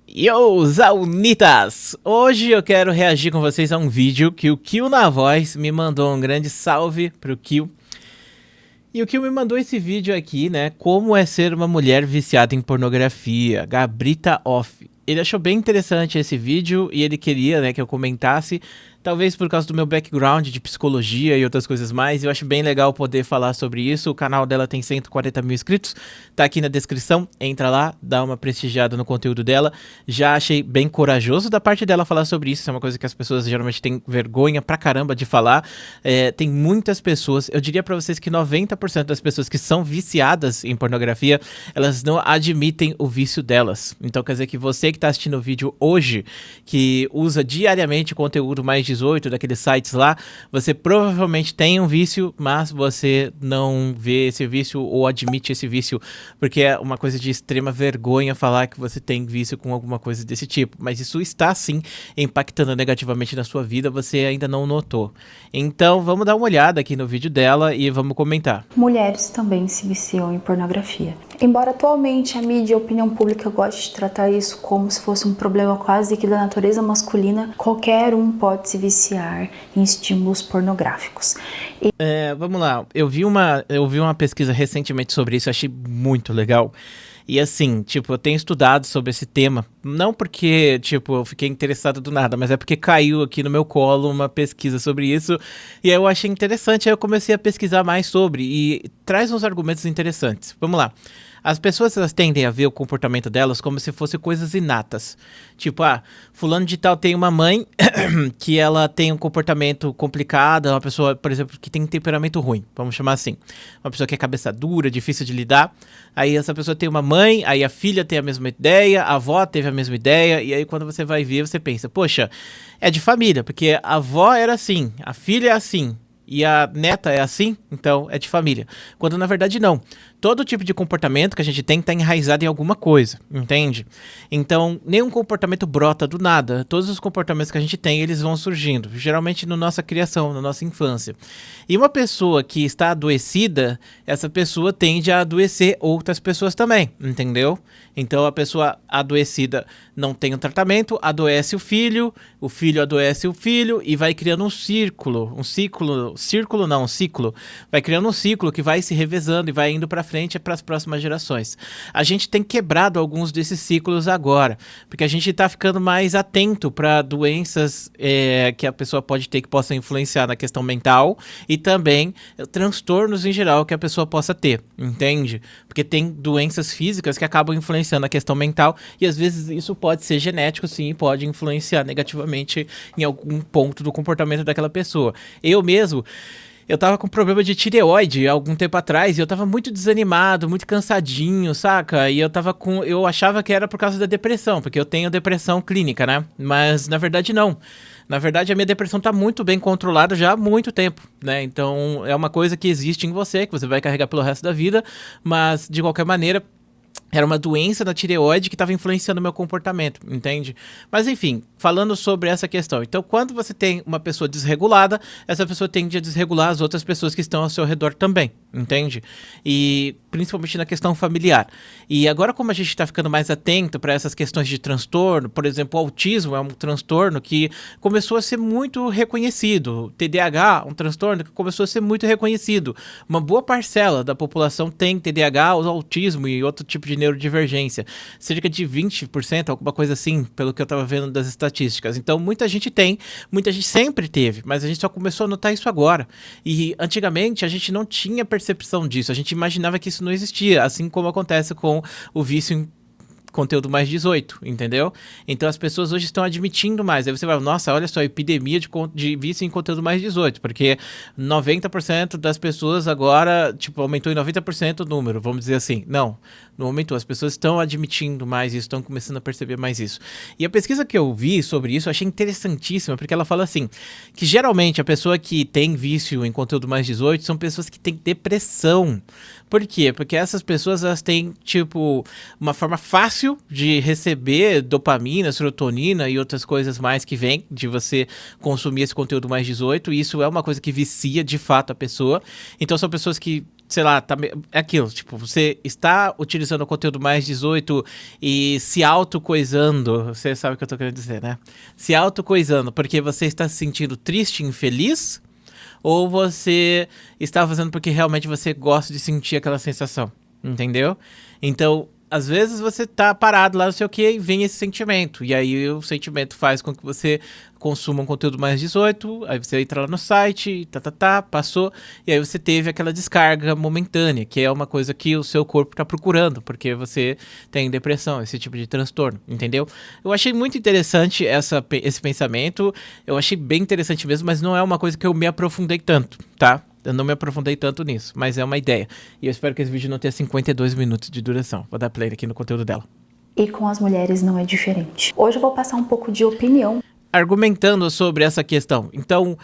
Yo, Zaunitas! Hoje eu quero reagir com vocês a um vídeo que o Kill na Voz me mandou. Um grande salve pro Kill. E o Kill me mandou esse vídeo aqui, né? Como é ser uma mulher viciada em pornografia, Gabrita Off. Ele achou bem interessante esse vídeo e ele queria, né, que eu comentasse. Talvez por causa do meu background de psicologia e outras coisas mais. Eu acho bem legal poder falar sobre isso. O canal dela tem 140 mil inscritos. Tá aqui na descrição. Entra lá, dá uma prestigiada no conteúdo dela. Já achei bem corajoso da parte dela falar sobre isso. É uma coisa que as pessoas geralmente têm vergonha pra caramba de falar. Tem muitas pessoas, eu diria pra vocês que 90% das pessoas que são viciadas em pornografia, elas não admitem o vício delas. Então quer dizer que você que tá assistindo o vídeo hoje, que usa diariamente conteúdo mais 18 daqueles sites lá, você provavelmente tem um vício, mas você não vê esse vício ou admite esse vício, porque é uma coisa de extrema vergonha falar que você tem vício com alguma coisa desse tipo, mas isso está sim impactando negativamente na sua vida, você ainda não notou. Então vamos dar uma olhada aqui no vídeo dela e vamos comentar. Mulheres também se viciam em pornografia. Embora atualmente a mídia e a opinião pública goste de tratar isso como se fosse um problema quase que da natureza masculina, qualquer um pode se viciar em estímulos pornográficos. Vamos lá, eu vi uma pesquisa recentemente sobre isso, achei muito legal. E assim, tipo, eu tenho estudado sobre esse tema, não porque, tipo, eu fiquei interessado do nada, mas é porque caiu aqui no meu colo uma pesquisa sobre isso, e aí eu achei interessante, aí eu comecei a pesquisar mais sobre, e traz uns argumentos interessantes. Vamos lá. As pessoas, elas tendem a ver o comportamento delas como se fossem coisas inatas. Tipo, fulano de tal tem uma mãe que ela tem um comportamento complicado, uma pessoa, por exemplo, que tem um temperamento ruim, vamos chamar assim. Uma pessoa que é cabeça dura, difícil de lidar. Aí essa pessoa tem uma mãe, aí a filha tem a mesma ideia, a avó teve a mesma ideia, e aí quando você vai ver, você pensa, poxa, é de família, porque a avó era assim, a filha é assim, e a neta é assim, então é de família. Quando na verdade não. Todo tipo de comportamento que a gente tem está enraizado em alguma coisa, entende? Então, nenhum comportamento brota do nada. Todos os comportamentos que a gente tem, eles vão surgindo. Geralmente na nossa criação, na nossa infância. E uma pessoa que está adoecida, essa pessoa tende a adoecer outras pessoas também, entendeu? Então, a pessoa adoecida não tem um tratamento, adoece o filho adoece o filho e vai criando um ciclo. Vai criando um ciclo que vai se revezando e vai indo para frente para as próximas gerações. A gente tem quebrado alguns desses ciclos agora, porque a gente está ficando mais atento para doenças que a pessoa pode ter que possa influenciar na questão mental e também transtornos em geral que a pessoa possa ter, entende? Porque tem doenças físicas que acabam influenciando a questão mental e às vezes isso pode ser genético, sim, e pode influenciar negativamente em algum ponto do comportamento daquela pessoa. Eu tava com problema de tireoide há algum tempo atrás e eu tava muito desanimado, muito cansadinho, saca? E eu achava que era por causa da depressão, porque eu tenho depressão clínica, né? Mas na verdade não. Na verdade a minha depressão tá muito bem controlada já há muito tempo, né? Então é uma coisa que existe em você, que você vai carregar pelo resto da vida, mas de qualquer maneira era uma doença da tireoide que estava influenciando o meu comportamento, entende? Mas enfim, falando sobre essa questão. Então, quando você tem uma pessoa desregulada, essa pessoa tende a desregular as outras pessoas que estão ao seu redor também, entende? E principalmente na questão familiar. E agora, como a gente está ficando mais atento para essas questões de transtorno, por exemplo, o autismo é um transtorno que começou a ser muito reconhecido. O TDAH, um transtorno que começou a ser muito reconhecido. Uma boa parcela da população tem TDAH, ou autismo e outro tipo de neurodivergência. Cerca de 20%, alguma coisa assim, pelo que eu estava vendo das estatísticas. Então, muita gente tem, muita gente sempre teve, mas a gente só começou a notar isso agora. E antigamente a gente não tinha percepção disso, a gente imaginava que isso não existia, assim como acontece com o vício em conteúdo mais 18, entendeu? Então as pessoas hoje estão admitindo mais. Aí você vai, nossa, olha só, epidemia de vício em conteúdo mais 18, porque 90% das pessoas agora, tipo, aumentou em 90% o número, vamos dizer assim. Não aumentou, as pessoas estão admitindo mais isso, estão começando a perceber mais isso. E a pesquisa que eu vi sobre isso, eu achei interessantíssima, porque ela fala assim, que geralmente a pessoa que tem vício em conteúdo mais 18 são pessoas que têm depressão. Por quê? Porque essas pessoas, elas têm, tipo, uma forma fácil de receber dopamina, serotonina e outras coisas mais que vem de você consumir esse conteúdo mais 18, e isso é uma coisa que vicia de fato a pessoa. Então são pessoas que sei lá, é aquilo, tipo, você está utilizando o conteúdo mais 18 e se autocoisando, você sabe o que eu tô querendo dizer, né? Se autocoisando porque você está se sentindo triste e infeliz, ou você está fazendo porque realmente você gosta de sentir aquela sensação, entendeu? Então, às vezes você tá parado lá, não sei o que, e vem esse sentimento. E aí o sentimento faz com que você consuma um conteúdo mais 18, aí você entra lá no site, passou, e aí você teve aquela descarga momentânea, que é uma coisa que o seu corpo tá procurando, porque você tem depressão, esse tipo de transtorno, entendeu? Eu achei muito interessante esse pensamento, eu achei bem interessante mesmo, mas não é uma coisa que eu me aprofundei tanto, tá? Eu não me aprofundei tanto nisso, mas é uma ideia. E eu espero que esse vídeo não tenha 52 minutos de duração. Vou dar play aqui no conteúdo dela. E com as mulheres não é diferente. Hoje eu vou passar um pouco de opinião. Argumentando sobre essa questão. Então,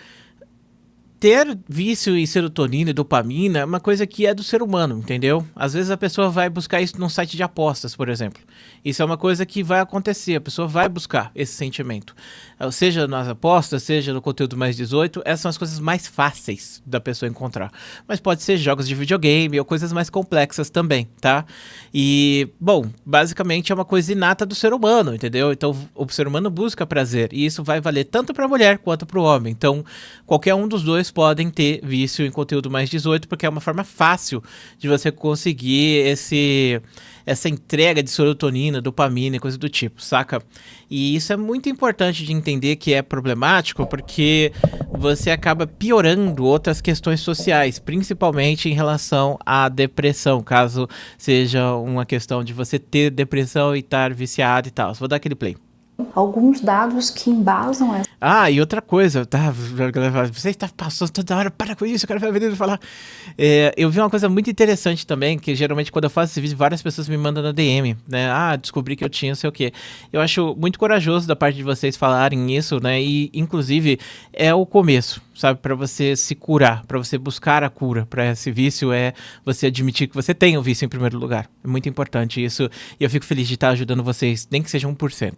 ter vício em serotonina e dopamina é uma coisa que é do ser humano, entendeu? Às vezes a pessoa vai buscar isso num site de apostas, por exemplo. Isso é uma coisa que vai acontecer, a pessoa vai buscar esse sentimento. Seja nas apostas, seja no conteúdo mais 18, essas são as coisas mais fáceis da pessoa encontrar. Mas pode ser jogos de videogame ou coisas mais complexas também, tá? E, bom, basicamente é uma coisa inata do ser humano, entendeu? Então o ser humano busca prazer e isso vai valer tanto para a mulher quanto para o homem. Então qualquer um dos dois podem ter vício em conteúdo mais 18, porque é uma forma fácil de você conseguir essa entrega de serotonina, dopamina e coisa do tipo, saca? E isso é muito importante de entender que é problemático, porque você acaba piorando outras questões sociais, principalmente em relação à depressão, caso seja uma questão de você ter depressão e estar viciado e tal. Vou dar aquele play. Alguns dados que embasam essa. Ah, e outra coisa, tá? Você está passando toda hora, para com isso, eu quero ver falar. Eu vi uma coisa muito interessante também, que geralmente quando eu faço esse vídeo, várias pessoas me mandam na DM, né? Ah, descobri que eu tinha, não sei o quê. Eu acho muito corajoso da parte de vocês falarem isso, né? E, inclusive, é o começo, sabe? Para você se curar, para você buscar a cura para esse vício, é você admitir que você tem o vício em primeiro lugar. É muito importante isso, e eu fico feliz de estar ajudando vocês, nem que seja 1%.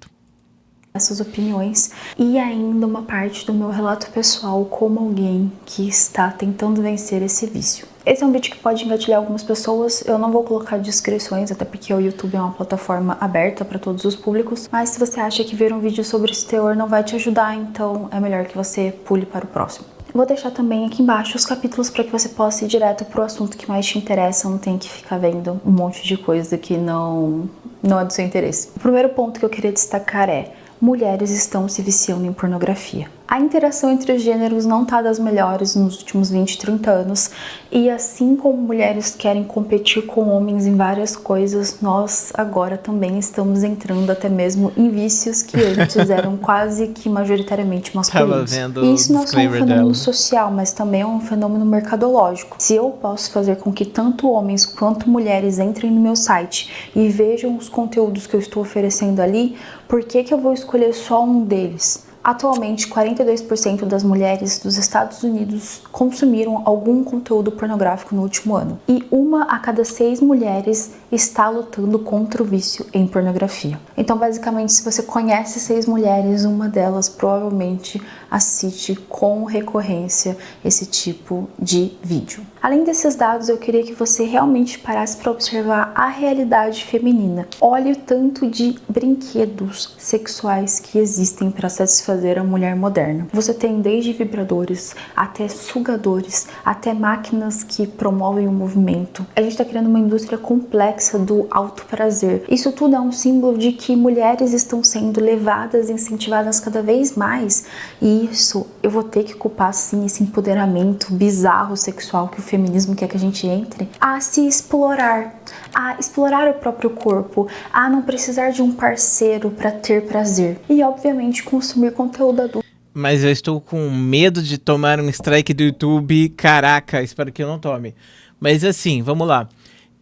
Essas opiniões e ainda uma parte do meu relato pessoal como alguém que está tentando vencer esse vício. Esse é um vídeo que pode engatilhar algumas pessoas, eu não vou colocar descrições, até porque o YouTube é uma plataforma aberta para todos os públicos, mas se você acha que ver um vídeo sobre esse teor não vai te ajudar, então é melhor que você pule para o próximo. Vou deixar também aqui embaixo os capítulos para que você possa ir direto pro assunto que mais te interessa, não tem que ficar vendo um monte de coisa que não é do seu interesse. O primeiro ponto que eu queria destacar é: mulheres estão se viciando em pornografia. A interação entre os gêneros não está das melhores nos últimos 20, 30 anos, e assim como mulheres querem competir com homens em várias coisas, nós agora também estamos entrando até mesmo em vícios que antes eram quase que majoritariamente masculinos. E isso não é só um fenômeno social, mas também é um fenômeno mercadológico. Se eu posso fazer com que tanto homens quanto mulheres entrem no meu site e vejam os conteúdos que eu estou oferecendo ali, por que eu vou escolher só um deles? Atualmente, 42% das mulheres dos Estados Unidos consumiram algum conteúdo pornográfico no último ano. E 1 a cada 6 mulheres está lutando contra o vício em pornografia. Então, basicamente, se você conhece 6 mulheres, uma delas provavelmente assiste com recorrência esse tipo de vídeo. Além desses dados, eu queria que você realmente parasse para observar a realidade feminina. Olhe o tanto de brinquedos sexuais que existem para satisfazer a mulher moderna. Você tem desde vibradores, até sugadores, até máquinas que promovem o movimento. A gente está criando uma indústria complexa do alto prazer. Isso tudo é um símbolo de que mulheres estão sendo levadas e incentivadas cada vez mais, e isso eu vou ter que culpar sim esse empoderamento bizarro sexual que o feminismo quer que a gente entre, a se explorar, a explorar o próprio corpo, a não precisar de um parceiro para ter prazer e obviamente consumir conteúdo adulto. Mas eu estou com medo de tomar um strike do YouTube. Caraca, espero que eu não tome. Mas assim, vamos lá.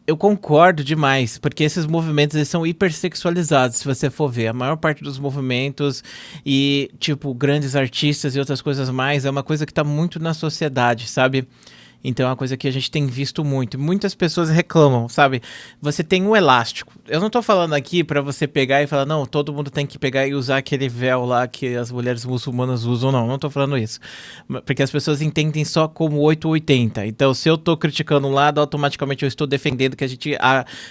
Eu concordo demais, porque esses movimentos eles são hipersexualizados, se você for ver. A maior parte dos movimentos e, tipo, grandes artistas e outras coisas mais, é uma coisa que tá muito na sociedade, sabe? Então é uma coisa que a gente tem visto muito. Muitas pessoas reclamam, sabe? Você tem um elástico. Eu não tô falando aqui pra você pegar e falar, não, todo mundo tem que pegar e usar aquele véu lá que as mulheres muçulmanas usam, não. Não tô falando isso. Porque as pessoas entendem só como 880. Então, se eu tô criticando um lado, automaticamente eu estou defendendo que a gente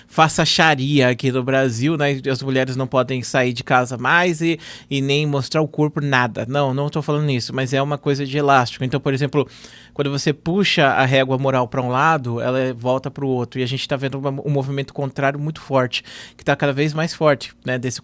faça Sharia aqui no Brasil, né? As mulheres não podem sair de casa mais e nem mostrar o corpo, nada. Não, não tô falando isso, mas é uma coisa de elástico. Então, por exemplo, quando você puxa a régua moral para um lado, ela volta para o outro. E a gente está vendo um movimento contrário muito forte, que está cada vez mais forte, né? Desse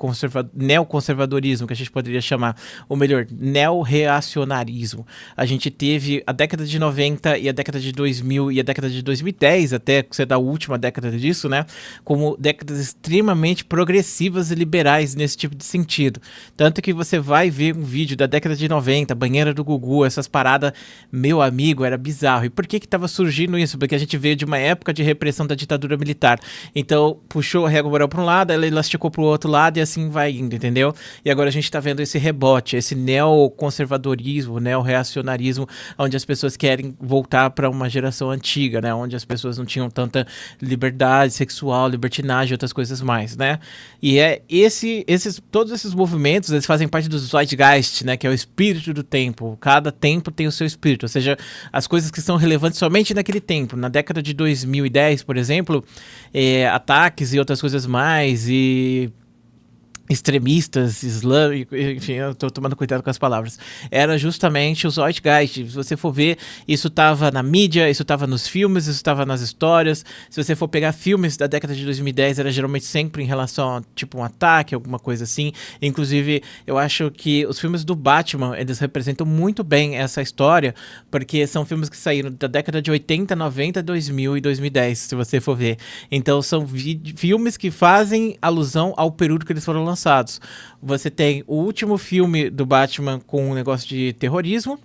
neoconservadorismo, que a gente poderia chamar, ou melhor, neo-reacionarismo. A gente teve a década de 90 e a década de 2000 e a década de 2010, até ser da última década disso, né? Como décadas extremamente progressivas e liberais nesse tipo de sentido. Tanto que você vai ver um vídeo da década de 90, banheira do Gugu, essas paradas, meu amigo, era bizarro. E por que estava surgindo isso? Porque a gente veio de uma época de repressão da ditadura militar. Então, puxou a régua moral para um lado, ela elasticou para o outro lado e assim vai indo, entendeu? E agora a gente está vendo esse rebote, esse neoconservadorismo, neo-reacionarismo, onde as pessoas querem voltar para uma geração antiga, né? Onde as pessoas não tinham tanta liberdade sexual, libertinagem e outras coisas mais, né? E todos esses movimentos, eles fazem parte do Zeitgeist, né? Que é o espírito do tempo. Cada tempo tem o seu espírito, ou seja, as coisas que são relevantes somente naquele tempo. Na década de 2010, por exemplo, ataques e outras coisas mais, e extremistas, islâmicos, enfim, eu tô tomando cuidado com as palavras, era justamente o Zeitgeist. Se você for ver, isso tava na mídia, isso tava nos filmes, isso tava nas histórias. Se você for pegar filmes da década de 2010, era geralmente sempre em relação a, tipo, um ataque, alguma coisa assim. Inclusive, eu acho que os filmes do Batman, eles representam muito bem essa história, porque são filmes que saíram da década de 80, 90, 2000 e 2010, se você for ver. Então, são filmes que fazem alusão ao período que eles foram lançados. Você tem o último filme do Batman com um negócio de terrorismo,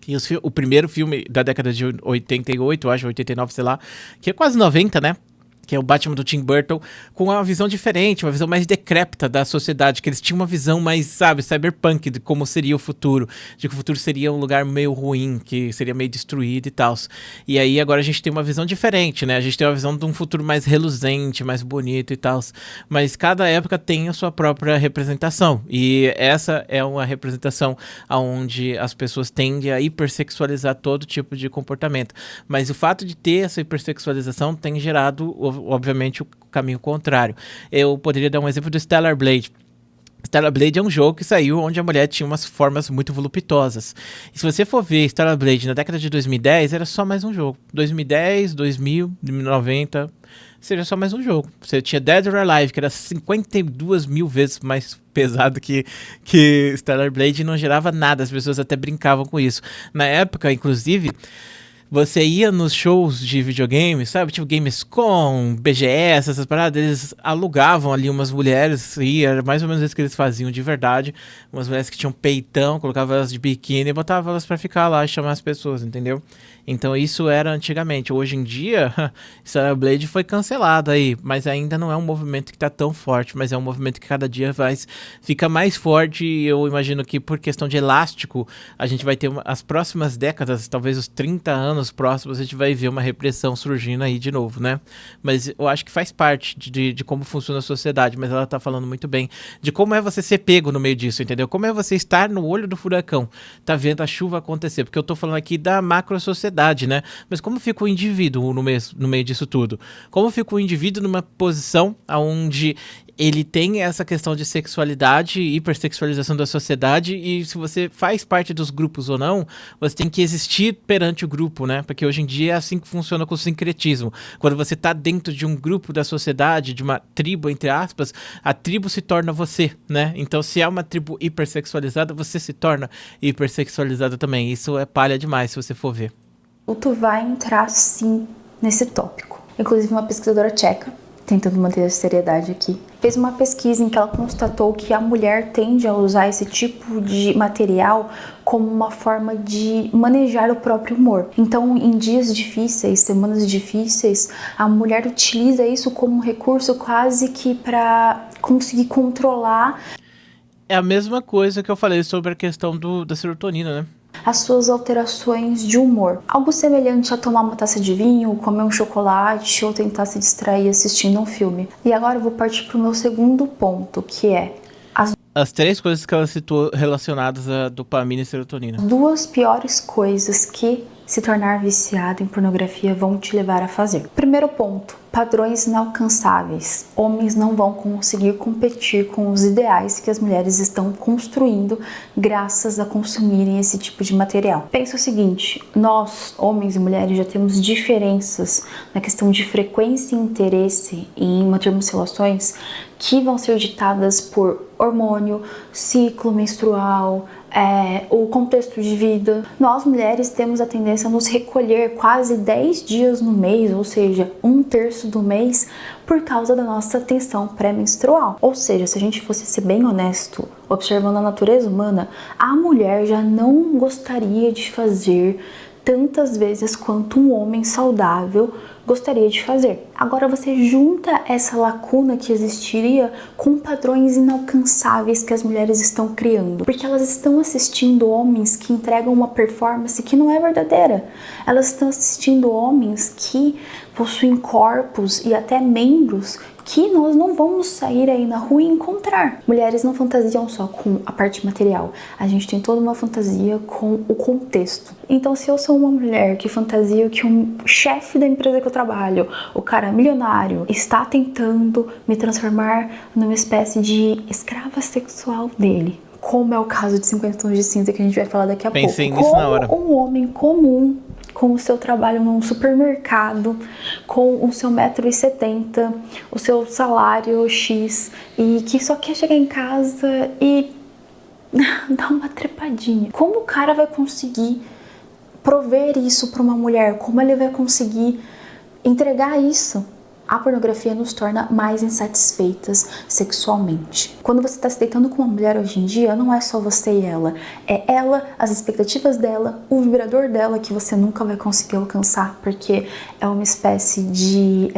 e o primeiro filme da década de 88, acho, 89, sei lá, que é quase 90, né? Que é o Batman do Tim Burton, com uma visão diferente, uma visão mais decrépita da sociedade, que eles tinham uma visão mais, sabe, cyberpunk, de como seria o futuro, de que o futuro seria um lugar meio ruim, que seria meio destruído e tal. E aí agora a gente tem uma visão diferente, né? A gente tem uma visão de um futuro mais reluzente, mais bonito e tal. Mas cada época tem a sua própria representação, e essa é uma representação onde as pessoas tendem a hipersexualizar todo tipo de comportamento. Mas o fato de ter essa hipersexualização tem gerado, obviamente, o caminho contrário. Eu poderia dar um exemplo do Stellar Blade. Stellar Blade é um jogo que saiu onde a mulher tinha umas formas muito voluptuosas. E se você for ver Stellar Blade na década de 2010, era só mais um jogo. 2010, 2000, 90, seria só mais um jogo. Você tinha Dead or Alive, que era 52 mil vezes mais pesado que Stellar Blade, e não gerava nada. As pessoas até brincavam com isso. Na época, inclusive, você ia nos shows de videogame, sabe? Tipo Gamescom, BGS, essas paradas, eles alugavam ali umas mulheres, e era mais ou menos isso que eles faziam de verdade. Umas mulheres que tinham peitão, colocavam elas de biquíni e botavam elas pra ficar lá e chamar as pessoas, entendeu? Então isso era antigamente. Hoje em dia, Stellar Blade foi cancelado aí, mas ainda não é um movimento que tá tão forte, mas é um movimento que cada dia fica mais forte, e eu imagino que por questão de elástico, a gente vai ter as próximas décadas, talvez os 30 anos próximos, a gente vai ver uma repressão surgindo aí de novo, né? Mas eu acho que faz parte de como funciona a sociedade, mas ela tá falando muito bem de como é você ser pego no meio disso, entendeu? Como é você estar no olho do furacão, tá vendo a chuva acontecer, porque eu tô falando aqui da macro sociedade, né? Mas como fica o indivíduo no meio disso tudo? Como fica o indivíduo numa posição onde ele tem essa questão de sexualidade, hipersexualização da sociedade, e se você faz parte dos grupos ou não, você tem que existir perante o grupo, né? Porque hoje em dia é assim que funciona com o sincretismo. Quando você tá dentro de um grupo da sociedade, de uma tribo, entre aspas, a tribo se torna você, né? Então, se é uma tribo hipersexualizada, você se torna hipersexualizada também. Isso é palha demais, se você for ver. Tu vai entrar, sim, nesse tópico. Inclusive, uma pesquisadora tcheca, tentando manter a seriedade aqui, fez uma pesquisa em que ela constatou que a mulher tende a usar esse tipo de material como uma forma de manejar o próprio humor. Então, em dias difíceis, semanas difíceis, a mulher utiliza isso como um recurso quase que para conseguir controlar. É a mesma coisa que eu falei sobre a questão da serotonina, né? as suas alterações de humor. Algo semelhante a tomar uma taça de vinho, comer um chocolate ou tentar se distrair assistindo um filme. E agora eu vou partir para o meu segundo ponto, que é as 3 coisas que ela citou relacionadas a dopamina e serotonina. 2 piores coisas que se tornar viciado em pornografia vão te levar a fazer. Primeiro ponto, padrões inalcançáveis. Homens não vão conseguir competir com os ideais que as mulheres estão construindo graças a consumirem esse tipo de material. Pensa o seguinte, nós, homens e mulheres, já temos diferenças na questão de frequência e interesse em mantermos relações que vão ser ditadas por hormônio, ciclo menstrual, o contexto de vida. Nós mulheres temos a tendência a nos recolher quase 10 dias no mês, ou seja, 1/3 do mês, por causa da nossa tensão pré-menstrual. Ou seja, se a gente fosse ser bem honesto, observando a natureza humana, a mulher já não gostaria de fazer tantas vezes quanto um homem saudável gostaria de fazer. Agora você junta essa lacuna que existiria com padrões inalcançáveis que as mulheres estão criando, porque elas estão assistindo homens que entregam uma performance que não é verdadeira. Elas estão assistindo homens que possuem corpos e até membros que nós não vamos sair aí na rua e encontrar. Mulheres não fantasiam só com a parte material, a gente tem toda uma fantasia com o contexto. Então, se eu sou uma mulher que fantasia que um chefe da empresa que eu trabalho, o cara milionário, está tentando me transformar numa espécie de escrava sexual dele, como é o caso de 50 Tons de Cinza que a gente vai falar daqui a pouco. Pensei nisso na hora. Um homem comum, com o seu trabalho num supermercado, com o seu 1,70 m, o seu salário X, e que só quer chegar em casa e dar uma trepadinha. Como o cara vai conseguir prover isso para uma mulher? Como ele vai conseguir entregar isso? A pornografia nos torna mais insatisfeitas sexualmente. Quando você está se deitando com uma mulher hoje em dia, não é só você e ela. É ela, as expectativas dela, o vibrador dela que você nunca vai conseguir alcançar, porque é uma espécie de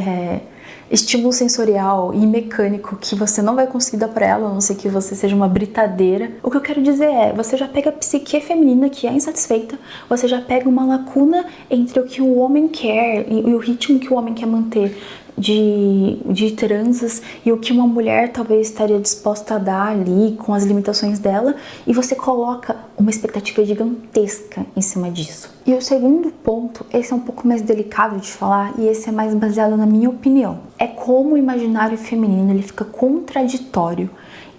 estímulo sensorial e mecânico que você não vai conseguir dar pra ela, a não ser que você seja uma britadeira. O que eu quero dizer é, você já pega a psique feminina que é insatisfeita, você já pega uma lacuna entre o que o homem quer e o ritmo que o homem quer manter de transas e o que uma mulher talvez estaria disposta a dar ali com as limitações dela, e você coloca uma expectativa gigantesca em cima disso. E o segundo ponto, esse é um pouco mais delicado de falar e esse é mais baseado na minha opinião, é como o imaginário feminino ele fica contraditório,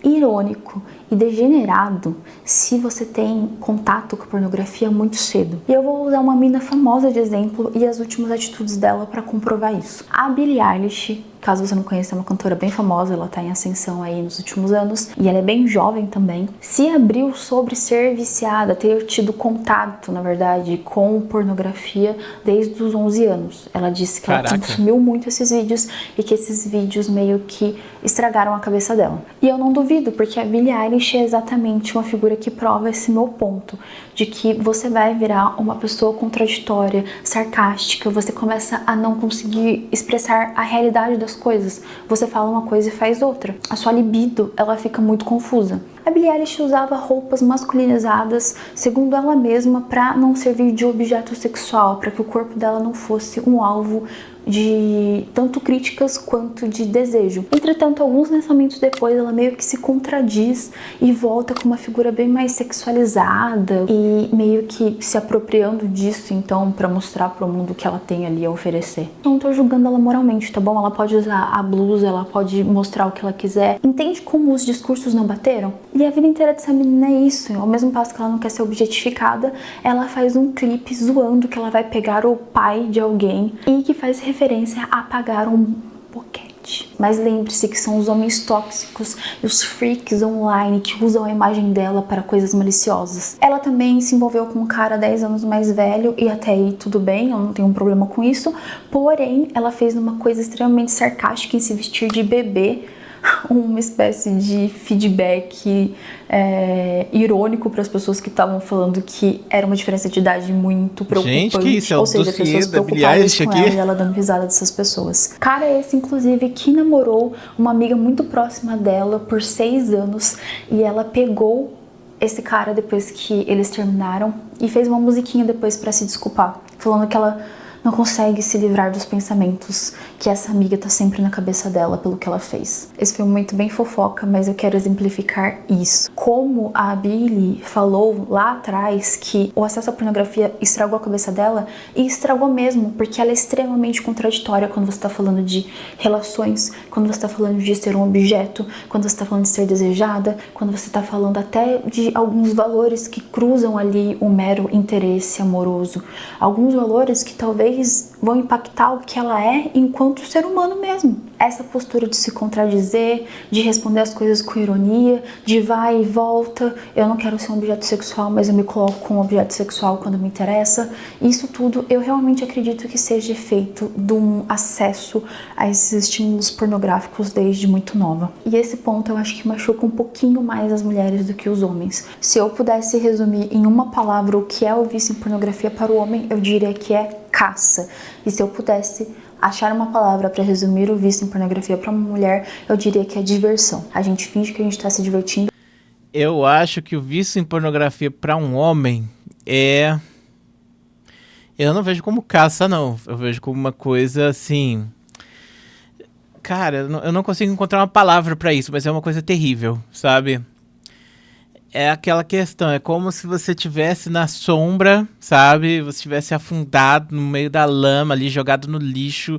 irônico e degenerado se você tem contato com a pornografia muito cedo. E eu vou usar uma mina famosa de exemplo e as últimas atitudes dela para comprovar isso. A Billie Eilish, caso você não conheça, é uma cantora bem famosa, ela tá em ascensão aí nos últimos anos e ela é bem jovem também. Se abriu sobre ser viciada, ter tido contato, na verdade, com pornografia desde os 11 anos. Ela disse que ela consumiu muito esses vídeos e que esses vídeos meio que estragaram a cabeça dela. E eu não duvido, porque a Billie Eilish é exatamente uma figura que prova esse meu ponto, de que você vai virar uma pessoa contraditória, sarcástica, você começa a não conseguir expressar a realidade das coisas, você fala uma coisa e faz outra. A sua libido, ela fica muito confusa. A Billie Eilish usava roupas masculinizadas, segundo ela mesma, para não servir de objeto sexual, para que o corpo dela não fosse um alvo de tanto críticas quanto de desejo. Entretanto, alguns lançamentos depois, ela meio que se contradiz e volta com uma figura bem mais sexualizada e meio que se apropriando disso, então, para mostrar para o mundo que ela tem ali a oferecer. Não tô julgando ela moralmente, tá bom? Ela pode usar a blusa, ela pode mostrar o que ela quiser. Entende como os discursos não bateram? E a vida inteira dessa menina é isso. Ao mesmo passo que ela não quer ser objetificada, ela faz um clipe zoando que ela vai pegar o pai de alguém e que faz referência a pagar um boquete. Mas lembre-se que são os homens tóxicos e os freaks online que usam a imagem dela para coisas maliciosas. Ela também se envolveu com um cara 10 anos mais velho e até aí tudo bem, eu não tenho um problema com isso. Porém, ela fez uma coisa extremamente sarcástica em se vestir de bebê, uma espécie de feedback irônico para as pessoas que estavam falando que era uma diferença de idade muito preocupante. Gente, que isso é o ou seja, pessoas preocupadas com ela e ela dando risada dessas pessoas. Cara esse, inclusive, que namorou uma amiga muito próxima dela por 6 anos e ela pegou esse cara depois que eles terminaram e fez uma musiquinha depois pra se desculpar, falando que ela não consegue se livrar dos pensamentos, que essa amiga tá sempre na cabeça dela pelo que ela fez. Esse foi um momento bem fofoca, mas eu quero exemplificar isso. Como a Billie falou lá atrás que o acesso à pornografia estragou a cabeça dela, e estragou mesmo, porque ela é extremamente contraditória quando você tá falando de relações, quando você tá falando de ser um objeto, quando você tá falando de ser desejada, quando você tá falando até de alguns valores que cruzam ali o mero interesse amoroso. Alguns valores que talvez vão impactar o que ela é enquanto ser humano mesmo. Essa postura de se contradizer, de responder as coisas com ironia, de vai e volta, eu não quero ser um objeto sexual, mas eu me coloco como objeto sexual quando me interessa. Isso tudo eu realmente acredito que seja efeito de um acesso a esses estímulos pornográficos desde muito nova. E esse ponto eu acho que machuca um pouquinho mais as mulheres do que os homens. Se eu pudesse resumir em uma palavra o que é o vício em pornografia para o homem, eu diria que é caça. E se eu pudesse achar uma palavra para resumir o vício em pornografia para uma mulher, eu diria que é diversão. A gente finge que a gente tá se divertindo. Eu acho que o vício em pornografia para um homem é... Eu não vejo como caça, não. Eu vejo como uma coisa assim... Cara, eu não consigo encontrar uma palavra para isso, mas é uma coisa terrível, sabe? É aquela questão, é como se você estivesse na sombra, sabe? Você estivesse afundado no meio da lama ali, jogado no lixo,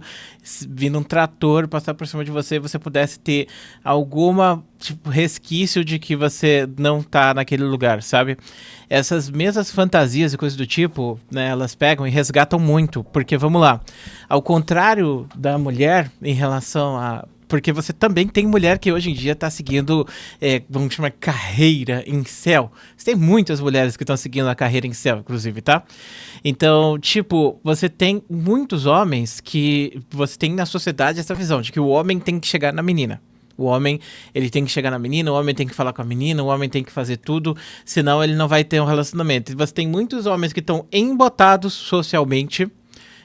vindo um trator passar por cima de você e você pudesse ter alguma, tipo, resquício de que você não tá naquele lugar, sabe? Essas mesmas fantasias e coisas do tipo, né, elas pegam e resgatam muito, porque, vamos lá, ao contrário da mulher em relação a... Porque você também tem mulher que hoje em dia está seguindo, vamos chamar, carreira incel. Você tem muitas mulheres que estão seguindo a carreira incel, inclusive, tá? Então, tipo, você tem muitos homens que... Você tem na sociedade essa visão de que o homem tem que chegar na menina. O homem, ele tem que chegar na menina, o homem tem que falar com a menina, o homem tem que fazer tudo, senão ele não vai ter um relacionamento. E você tem muitos homens que estão embotados socialmente.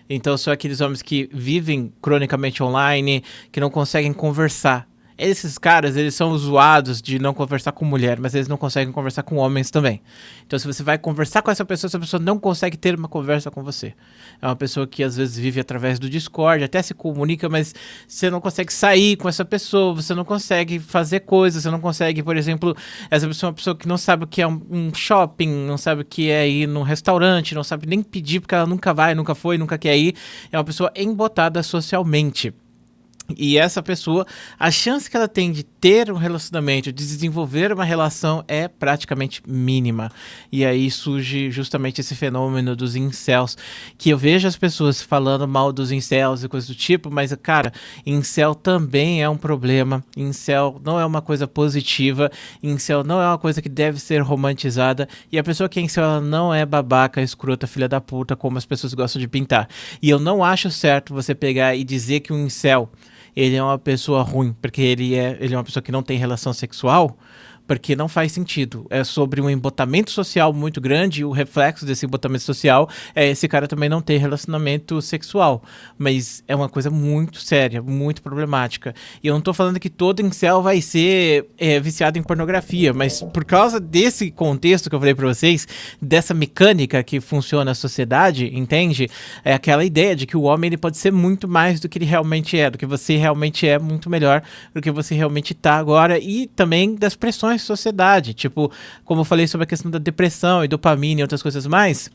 Então são aqueles homens que vivem cronicamente online, que não conseguem conversar. Esses caras, eles são zoados de não conversar com mulher, mas eles não conseguem conversar com homens também. Então se você vai conversar com essa pessoa não consegue ter uma conversa com você. É uma pessoa que às vezes vive através do Discord, até se comunica, mas você não consegue sair com essa pessoa, você não consegue fazer coisas, você não consegue, por exemplo, essa pessoa é uma pessoa que não sabe o que é um shopping, não sabe o que é ir num restaurante, não sabe nem pedir porque ela nunca vai, nunca foi, nunca quer ir. É uma pessoa embotada socialmente. E essa pessoa, a chance que ela tem de ter um relacionamento, de desenvolver uma relação é praticamente mínima. E aí surge justamente esse fenômeno dos incels, que eu vejo as pessoas falando mal dos incels e coisas do tipo, mas, cara, incel também é um problema. Incel não é uma coisa positiva, incel não é uma coisa que deve ser romantizada, e a pessoa que é incel, ela não é babaca, escrota, filha da puta, como as pessoas gostam de pintar. E eu não acho certo você pegar e dizer que um incel ele é uma pessoa ruim, porque ele é uma pessoa que não tem relação sexual, porque não faz sentido. É sobre um embotamento social muito grande, e o reflexo desse embotamento social é esse cara também não ter relacionamento sexual. Mas é uma coisa muito séria, muito problemática. E eu não tô falando que todo incel vai ser viciado em pornografia, mas por causa desse contexto que eu falei pra vocês, dessa mecânica que funciona na sociedade, entende? É aquela ideia de que o homem ele pode ser muito mais do que ele realmente é, do que você realmente é muito melhor do que você realmente tá agora, e também das pressões sociedade, tipo, como eu falei sobre a questão da depressão e dopamina e outras coisas mais,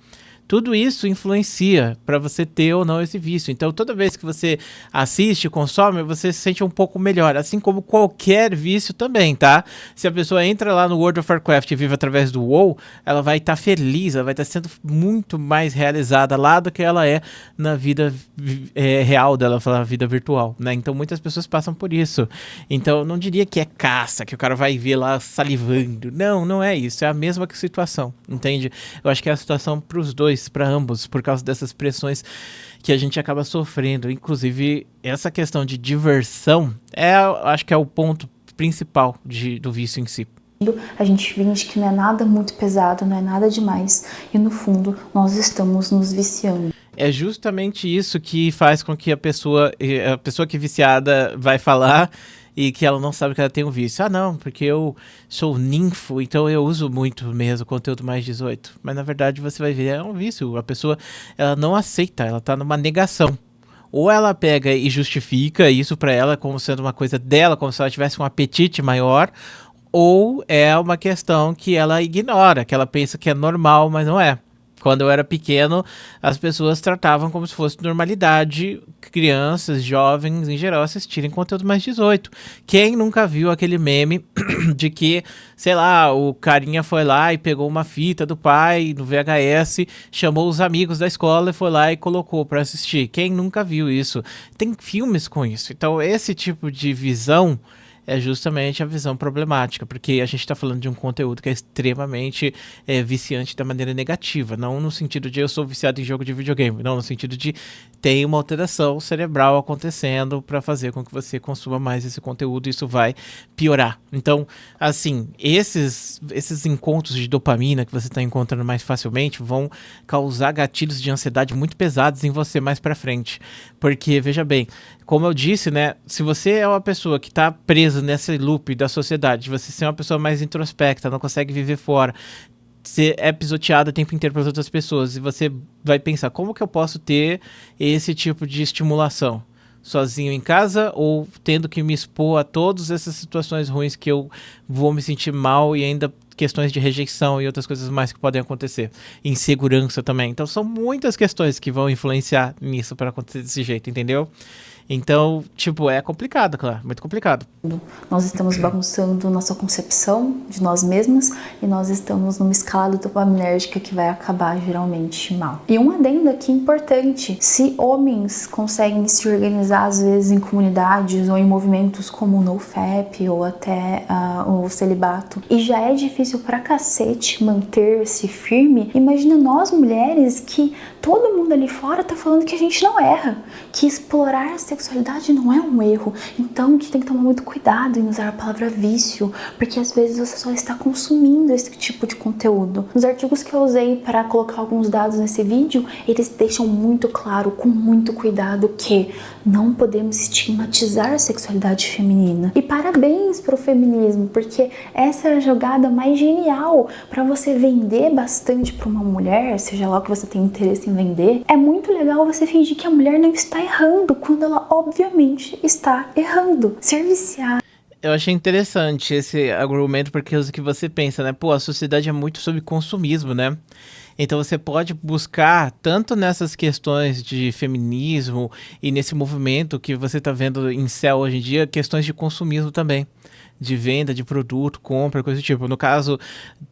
tudo isso influencia para você ter ou não esse vício. Então, toda vez que você assiste, consome, você se sente um pouco melhor, assim como qualquer vício também, tá? Se a pessoa entra lá no World of Warcraft e vive através do WoW, ela vai estar feliz, ela vai estar sendo muito mais realizada lá do que ela é na vida real dela, na vida virtual, né? Então, muitas pessoas passam por isso. Então, eu não diria que é caça, que o cara vai ver lá salivando. Não, não é isso. É a mesma situação, entende? Eu acho que é a situação para os dois, para ambos, por causa dessas pressões que a gente acaba sofrendo. Inclusive, essa questão de diversão acho que é o ponto principal do vício em si. A gente finge que não é nada muito pesado, não é nada demais, e no fundo nós estamos nos viciando. É justamente isso que faz com que a pessoa que é viciada vai falar e que ela não sabe que ela tem um vício. Ah, não, porque eu sou ninfo, então eu uso muito mesmo conteúdo mais 18. Mas na verdade você vai ver, é um vício. A pessoa, ela não aceita, ela tá numa negação. Ou ela pega e justifica isso pra ela como sendo uma coisa dela, como se ela tivesse um apetite maior, ou é uma questão que ela ignora, que ela pensa que é normal, mas não é. Quando eu era pequeno, as pessoas tratavam como se fosse normalidade crianças, jovens em geral assistirem conteúdo mais 18. Quem nunca viu aquele meme de que, sei lá, o carinha foi lá e pegou uma fita do pai no VHS, chamou os amigos da escola e foi lá e colocou pra assistir? Quem nunca viu isso? Tem filmes com isso. Então, esse tipo de visão é justamente a visão problemática, porque a gente está falando de um conteúdo que é extremamente viciante da maneira negativa, não no sentido de eu sou viciado em jogo de videogame, não, no sentido de tem uma alteração cerebral acontecendo para fazer com que você consuma mais esse conteúdo e isso vai piorar. Então, assim, esses encontros de dopamina que você está encontrando mais facilmente vão causar gatilhos de ansiedade muito pesados em você mais para frente, porque, veja bem, como eu disse, né, se você é uma pessoa que está presa nesse loop da sociedade, você ser uma pessoa mais introspecta, não consegue viver fora, você é pisoteado o tempo inteiro pelas outras pessoas, e você vai pensar, como que eu posso ter esse tipo de estimulação? Sozinho em casa ou tendo que me expor a todas essas situações ruins que eu vou me sentir mal e ainda questões de rejeição e outras coisas mais que podem acontecer. Insegurança também. Então são muitas questões que vão influenciar nisso para acontecer desse jeito, entendeu? Então, tipo, é complicado, claro, muito complicado. Nós estamos bagunçando nossa concepção de nós mesmas e nós estamos numa escala dopaminérgica que vai acabar geralmente mal. E um adendo aqui importante: se homens conseguem se organizar às vezes em comunidades ou em movimentos como o NoFap ou até o celibato, e já é difícil pra cacete manter-se firme, imagina nós mulheres que todo mundo ali fora tá falando que a gente não erra, que explorar a sexualidade não é um erro, então que tem que tomar muito cuidado em usar a palavra vício, porque às vezes você só está consumindo esse tipo de conteúdo. Nos artigos que eu usei para colocar alguns dados nesse vídeo, eles deixam muito claro, com muito cuidado, que não podemos estigmatizar a sexualidade feminina. E parabéns pro feminismo, porque essa é a jogada mais genial para você vender bastante para uma mulher, seja lá o que você tem interesse em vender. É muito legal você fingir que a mulher não está errando, quando ela obviamente está errando. Ser viciada. Eu achei interessante esse argumento, porque é o que você pensa, né? Pô, a sociedade é muito sobre consumismo, né? Então você pode buscar, tanto nessas questões de feminismo e nesse movimento que você está vendo em céu hoje em dia, questões de consumismo também. De venda de produto, compra, coisa do tipo. No caso,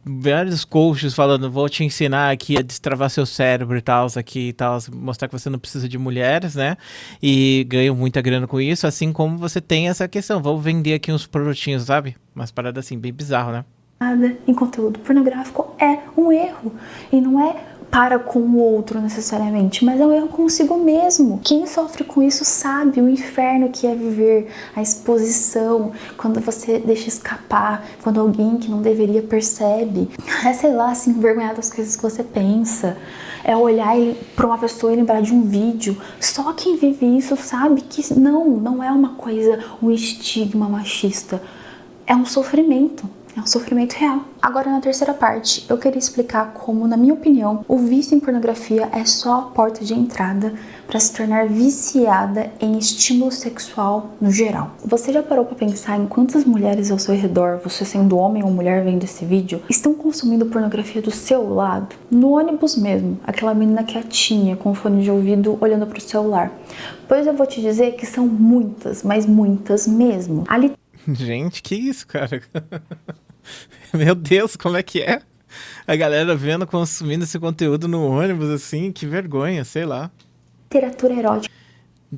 vários coaches falando, vou te ensinar aqui a destravar seu cérebro e tal, aqui e tal, mostrar que você não precisa de mulheres, né? E ganham muita grana com isso, assim como você tem essa questão, vou vender aqui uns produtinhos, sabe? Umas paradas assim, bem bizarro, né? Em conteúdo pornográfico é um erro, e não é para com o outro necessariamente, mas é um erro consigo mesmo. Quem sofre com isso sabe o inferno que é viver a exposição, quando você deixa escapar, quando alguém que não deveria percebe. É, sei lá, se envergonhar das coisas que você pensa, é olhar para uma pessoa e lembrar de um vídeo. Só quem vive isso sabe que não é uma coisa, um estigma machista, é um sofrimento. É um sofrimento real. Agora, na terceira parte, eu queria explicar como, na minha opinião, o vício em pornografia é só a porta de entrada para se tornar viciada em estímulo sexual no geral. Você já parou para pensar em quantas mulheres ao seu redor, você sendo homem ou mulher vendo esse vídeo, estão consumindo pornografia do seu lado? No ônibus mesmo, aquela menina quietinha com fone de ouvido olhando para o celular. Pois eu vou te dizer que são muitas, mas muitas mesmo. Ali Gente, que isso, cara? Meu Deus, como é que é? A galera vendo, consumindo esse conteúdo no ônibus, assim, que vergonha, sei lá. literatura erótica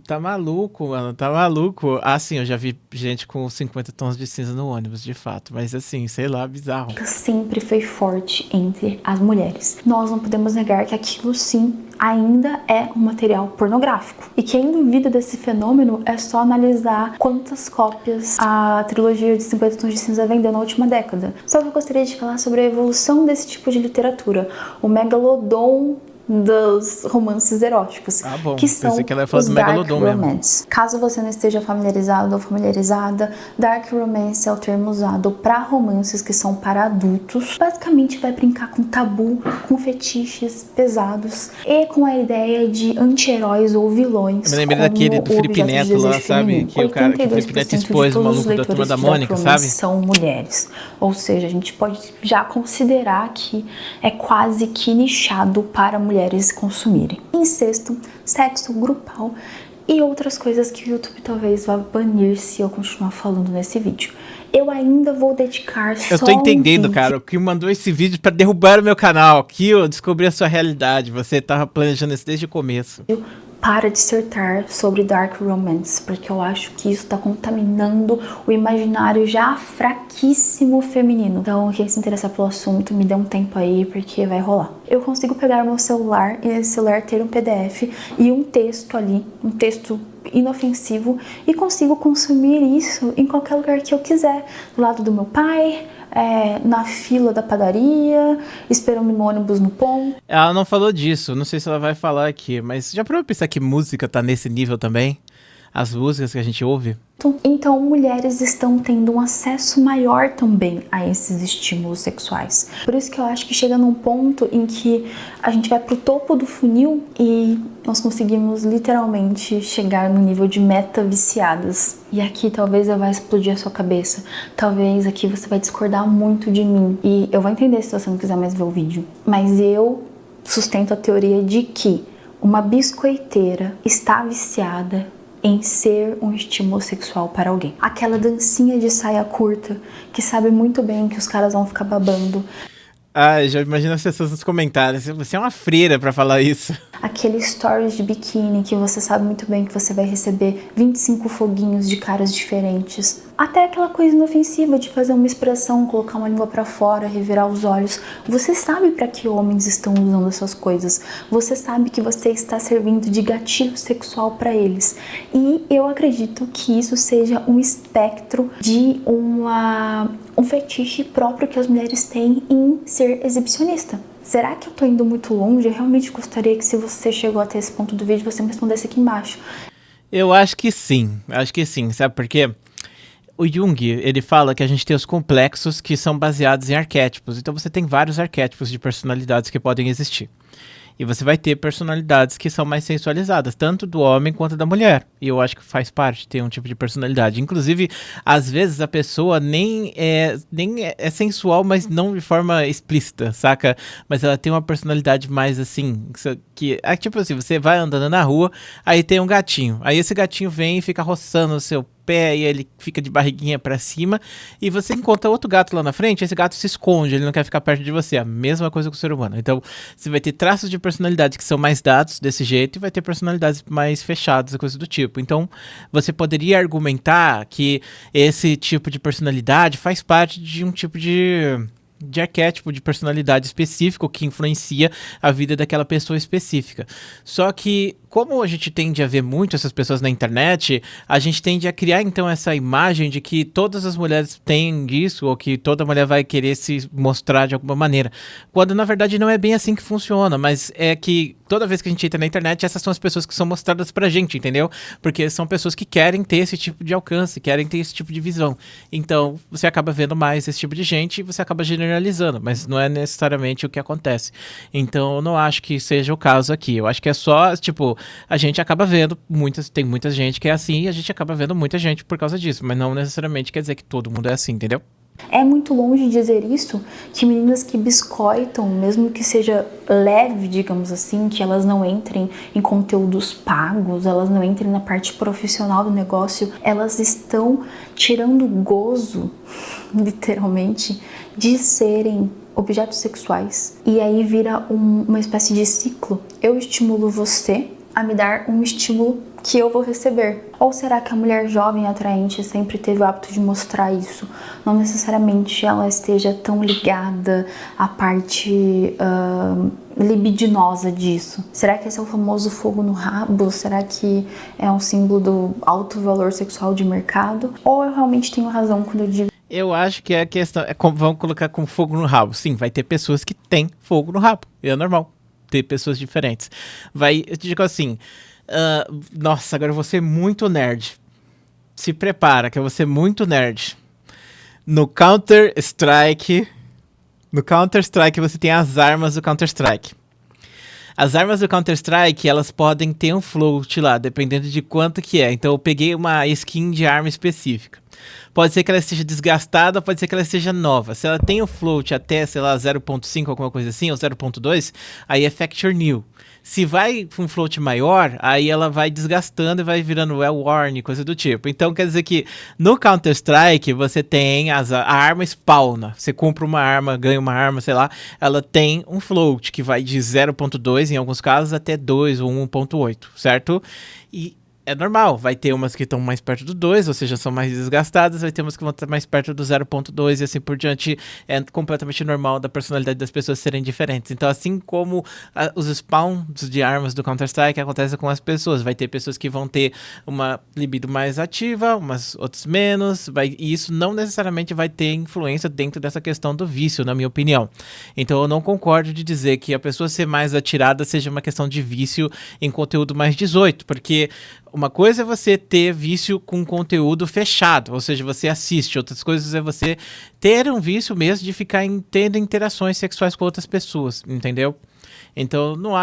Tá maluco, mano, tá maluco. Ah, sim, eu já vi gente com 50 tons de cinza no ônibus, de fato. Mas assim, sei lá, bizarro. sempre foi forte entre as mulheres. Nós não podemos negar que aquilo sim ainda é um material pornográfico. E quem duvida desse fenômeno é só analisar quantas cópias a trilogia de 50 tons de cinza vendeu na última década. Só que eu gostaria de falar sobre a evolução desse tipo de literatura. O Megalodon dos romances eróticos, Ah, bom. que são Pensei que ela ia falar os do dark Megalodon mesmo. romance. Caso você não esteja familiarizado ou familiarizada, dark romance é o termo usado para romances que são para adultos. Basicamente vai brincar com tabu, com fetiches pesados e com a ideia de anti-heróis ou vilões. Eu me lembrei como daquele do o Felipe objeto de Neto desejo lá, sabe? feminino. Que o cara, que o Felipe Neto 82% expôs de o todos os maluco da Turma leitores da de dark Mônica, romance sabe? são mulheres. Ou seja, a gente pode já considerar que é quase que nichado para mulheres consumirem. Incesto, sexo grupal e outras coisas que o YouTube talvez vá banir se eu continuar falando nesse vídeo. Eu ainda vou dedicar Eu só tô entendendo, um vídeo. cara. O que mandou esse vídeo pra derrubar o meu canal. Aqui eu descobri a sua realidade. Você tava planejando isso desde o começo. Para dissertar sobre Dark Romance, porque eu acho que isso está contaminando o imaginário já fraquíssimo feminino. Então, quem se interessar pelo assunto, me dê um tempo aí, porque vai rolar. Eu consigo pegar meu celular e nesse celular ter um PDF e um texto ali, um texto inofensivo, e consigo consumir isso em qualquer lugar que eu quiser. Do lado do meu pai, na fila da padaria, esperando no ônibus no ponto. Ela não falou disso, não sei se ela vai falar aqui, mas já parou pra pensar que música tá nesse nível também? As músicas que a gente ouve? Então, mulheres estão tendo um acesso maior também a esses estímulos sexuais. Por isso que eu acho que chega num ponto em que a gente vai pro topo do funil e nós conseguimos literalmente chegar no nível de meta-viciadas. E aqui talvez eu vá explodir a sua cabeça. Talvez aqui você vai discordar muito de mim. E eu vou entender se você não quiser mais ver o vídeo. Mas eu sustento a teoria de que uma biscoiteira está viciada em ser um estímulo sexual para alguém. Aquela dancinha de saia curta que sabe muito bem que os caras vão ficar babando. Ah, já imagino as pessoas nos comentários. Você é uma freira pra falar isso. Aquele stories de biquíni que você sabe muito bem que você vai receber 25 foguinhos de caras diferentes. Até aquela coisa inofensiva de fazer uma expressão, colocar uma língua pra fora, revirar os olhos. Você sabe pra que homens estão usando essas coisas. Você sabe que você está servindo de gatilho sexual pra eles. E eu acredito que isso seja um espectro de um fetiche próprio que as mulheres têm em ser exibicionista. Será que eu tô indo muito longe? Eu realmente gostaria que, se você chegou até esse ponto do vídeo, você me respondesse aqui embaixo. Eu acho que sim, sabe por quê? O Jung, ele fala que a gente tem os complexos que são baseados em arquétipos. Então você tem vários arquétipos de personalidades que podem existir. E você vai ter personalidades que são mais sensualizadas, tanto do homem quanto da mulher. E eu acho que faz parte ter um tipo de personalidade. Inclusive, às vezes a pessoa nem é sensual, mas não de forma explícita, saca? Mas ela tem uma personalidade mais assim, que é tipo assim, você vai andando na rua, aí tem um gatinho. Aí esse gatinho vem e fica roçando o seu pé e ele fica de barriguinha pra cima, e você encontra outro gato lá na frente, esse gato se esconde, ele não quer ficar perto de você. A mesma coisa com o ser humano. Então, você vai ter traços de personalidade que são mais dados desse jeito, e vai ter personalidades mais fechadas, coisa do tipo. Então, você poderia argumentar que esse tipo de personalidade faz parte de um tipo de arquétipo de personalidade específico que influencia a vida daquela pessoa específica. Só que, como a gente tende a ver muito essas pessoas na internet, a gente tende a criar então essa imagem de que todas as mulheres têm isso, ou que toda mulher vai querer se mostrar de alguma maneira. Quando na verdade não é bem assim que funciona, mas é que toda vez que a gente entra na internet, essas são as pessoas que são mostradas pra gente, entendeu? Porque são pessoas que querem ter esse tipo de alcance, querem ter esse tipo de visão. Então, você acaba vendo mais esse tipo de gente e você acaba generalizando, mas não é necessariamente o que acontece. Então, eu não acho que seja o caso aqui. Eu acho que é só, tipo, a gente acaba vendo tem muita gente que é assim, e a gente acaba vendo muita gente por causa disso, mas não necessariamente quer dizer que todo mundo é assim, entendeu? É muito longe de dizer isso, que meninas que biscoitam, mesmo que seja leve, digamos assim, que elas não entrem em conteúdos pagos, elas não entrem na parte profissional do negócio, elas estão tirando gozo, literalmente, de serem objetos sexuais. E aí vira uma espécie de ciclo. Eu estimulo você a me dar um estímulo que eu vou receber. Ou será que a mulher jovem atraente sempre teve o hábito de mostrar isso? Não necessariamente ela esteja tão ligada à parte libidinosa disso. Será que esse é o famoso fogo no rabo? Será que é um símbolo do alto valor sexual de mercado? Ou eu realmente tenho razão quando eu digo... Eu acho que a questão é como vamos colocar com fogo no rabo. Sim, vai ter pessoas que têm fogo no rabo. E é normal. ter pessoas diferentes. Eu te digo assim, nossa, agora eu vou ser muito nerd. Se prepara, que eu vou ser muito nerd. No Counter-Strike você tem as armas do Counter-Strike. As armas do Counter-Strike, elas podem ter um float lá, dependendo de quanto que é. Então eu peguei uma skin de arma específica. Pode ser que ela esteja desgastada, pode ser que ela esteja nova. Se ela tem o float até, sei lá, 0.5, alguma coisa assim, ou 0.2, aí é Factor New. Se vai para um float maior, aí ela vai desgastando e vai virando well-worn, coisa do tipo. Então quer dizer que no Counter-Strike você tem a arma spawna. Você compra uma arma, ganha uma arma, sei lá, ela tem um float que vai de 0.2 em alguns casos até 2 ou 1.8, certo? E é normal, vai ter umas que estão mais perto do 2, ou seja, são mais desgastadas, vai ter umas que vão estar mais perto do 0.2 e assim por diante. É completamente normal da personalidade das pessoas serem diferentes. Então, assim como os spawns de armas do Counter-Strike acontecem com as pessoas, vai ter pessoas que vão ter uma libido mais ativa, umas outras menos, e isso não necessariamente vai ter influência dentro dessa questão do vício, na minha opinião. Então, eu não concordo de dizer que a pessoa ser mais atirada seja uma questão de vício em conteúdo mais 18, porque uma coisa é você ter vício com conteúdo fechado, ou seja, você assiste. Outras coisas é você ter um vício mesmo de ficar tendo interações sexuais com outras pessoas, entendeu? Então, não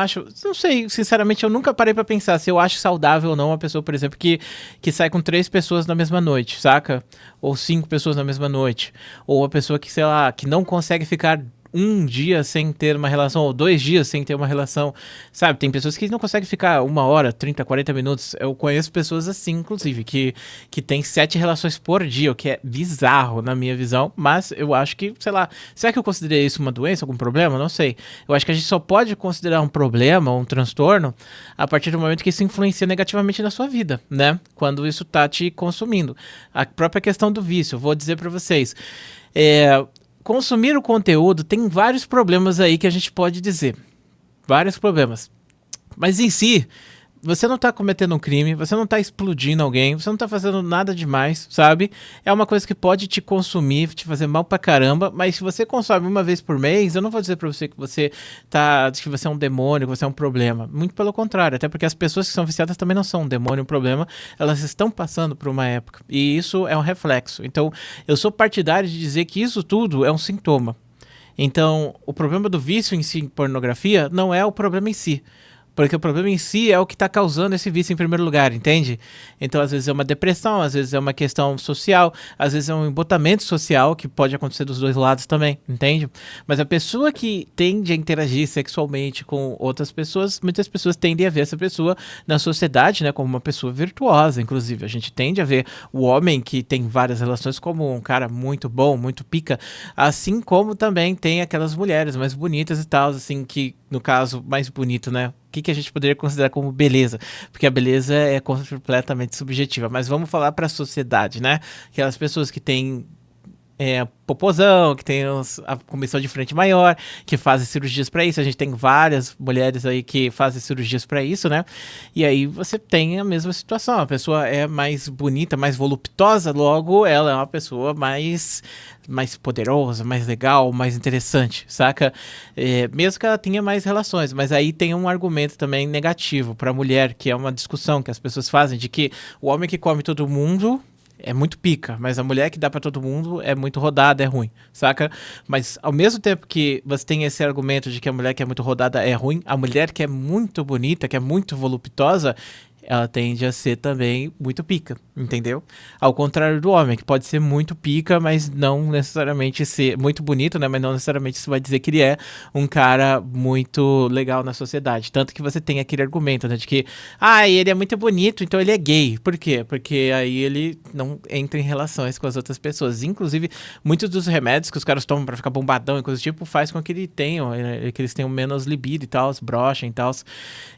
sei, sinceramente, eu nunca parei pra pensar se eu acho saudável ou não uma pessoa, por exemplo, que sai com 3 pessoas na mesma noite, saca? Ou 5 pessoas na mesma noite. Ou uma pessoa que, sei lá, que não consegue ficar um dia sem ter uma relação, ou 2 dias sem ter uma relação, sabe? Tem pessoas que não conseguem ficar 1 hora, 30, 40 minutos. Eu conheço pessoas assim, inclusive, que tem 7 relações por dia, o que é bizarro na minha visão, mas eu acho que, sei lá, será que eu considerei isso uma doença, algum problema? Não sei. Eu acho que a gente só pode considerar um problema, um transtorno, a partir do momento que isso influencia negativamente na sua vida, né? Quando isso tá te consumindo. A própria questão do vício, eu vou dizer pra vocês, consumir o conteúdo tem vários problemas aí que a gente pode dizer. Vários problemas. Mas em si, você não tá cometendo um crime, você não tá explodindo alguém, você não tá fazendo nada demais, sabe? É uma coisa que pode te consumir, te fazer mal pra caramba, mas se você consome uma vez por mês, eu não vou dizer pra você que você é um demônio, que você é um problema. Muito pelo contrário, até porque as pessoas que são viciadas também não são um demônio, um problema, elas estão passando por uma época. E isso é um reflexo. Então, eu sou partidário de dizer que isso tudo é um sintoma. Então, o problema do vício em si em pornografia não é o problema em si. Porque o problema em si é o que está causando esse vício em primeiro lugar, entende? Então, às vezes é uma depressão, às vezes é uma questão social, às vezes é um embotamento social, que pode acontecer dos dois lados também, entende? Mas a pessoa que tende a interagir sexualmente com outras pessoas, muitas pessoas tendem a ver essa pessoa na sociedade, né, como uma pessoa virtuosa, inclusive. A gente tende a ver o homem que tem várias relações como um cara muito bom, muito pica, assim como também tem aquelas mulheres mais bonitas e tal, assim, que, no caso, mais bonito, né? O que a gente poderia considerar como beleza? Porque a beleza é completamente subjetiva. Mas vamos falar para a sociedade, né? Aquelas pessoas que têm popozão, que tem a comissão de frente maior, que fazem cirurgias para isso. A gente tem várias mulheres aí que fazem cirurgias para isso, né? E aí você tem a mesma situação. A pessoa é mais bonita, mais voluptuosa, logo ela é uma pessoa mais poderosa, mais legal, mais interessante, saca? Mesmo que ela tenha mais relações, mas aí tem um argumento também negativo para a mulher, que é uma discussão que as pessoas fazem de que o homem que come todo mundo é muito pica, mas a mulher que dá pra todo mundo é muito rodada, é ruim, saca? Mas ao mesmo tempo que você tem esse argumento de que a mulher que é muito rodada é ruim, a mulher que é muito bonita, que é muito voluptuosa, ela tende a ser também muito pica, entendeu? Ao contrário do homem, que pode ser muito pica, mas não necessariamente ser muito bonito, né? Mas não necessariamente isso vai dizer que ele é um cara muito legal na sociedade. Tanto que você tem aquele argumento, né? De que, ele é muito bonito, então ele é gay. Por quê? Porque aí ele não entra em relações com as outras pessoas. Inclusive, muitos dos remédios que os caras tomam pra ficar bombadão e coisa do tipo, faz com que que eles tenham menos libido e tal, brochem e tal.